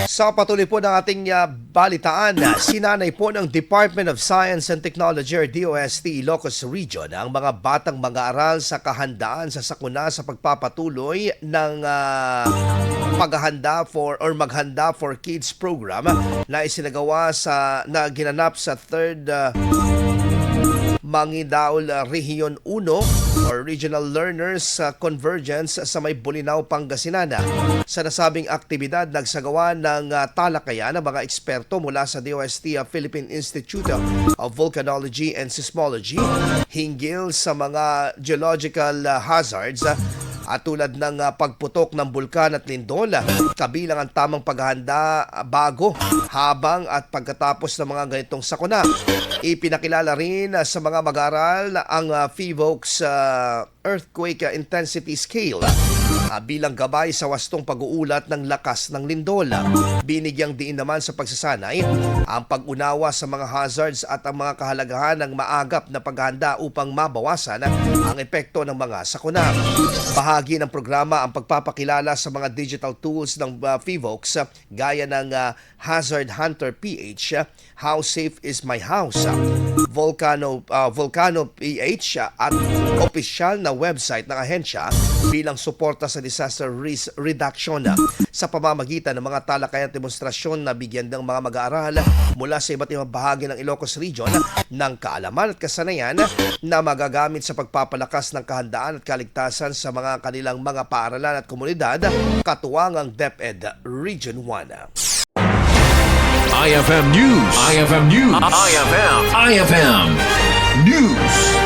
Sa patuloy po ng ating balitaan, sinanay po ng Department of Science and Technology or DOST Ilocos Region ang mga batang mag-aaral sa kahandaan sa sakuna sa pagpapatuloy ng paghahanda maghanda for kids program na isinagawa na ginanap sa 3rd Mangindaol Region 1 or Regional Learners Convergence sa may Bolinao, Pangasinan. Sa nasabing aktibidad, nagsagawa ng talakayan ng mga eksperto mula sa DOST Philippine Institute of Volcanology and Seismology hinggil sa mga geological hazards at tulad ng pagputok ng bulkan at lindol, kabilang ang tamang paghahanda bago, habang at pagkatapos ng mga ganitong sakuna. Ipinakilala rin sa mga mag-aaral ang PHIVOLCS Earthquake Intensity Scale bilang gabay sa wastong pag-uulat ng lakas ng lindol. Binigyang diin naman sa pagsasanay ang pag-unawa sa mga hazards at ang mga kahalagahan ng maagap na paghahanda upang mabawasan ang epekto ng mga sakuna. Bahagi ng programa ang pagpapakilala sa mga digital tools ng PHIVOLCS gaya ng Hazard Hunter PH, How Safe is My House, Volcano PH at opisyal na website ng ahensya bilang suporta sa disaster risk reduction sa pamamagitan ng mga talakayan at demonstrasyon na bigyan ng mga mag-aaral mula sa iba't ibang bahagi ng Ilocos Region ng kaalaman at kasanayan na magagamit sa pagpapalakas ng kahandaan at kaligtasan sa mga kanilang mga paaralan at komunidad, katuwang ang DepEd Region 1. IFM News. IFM News. IFM News.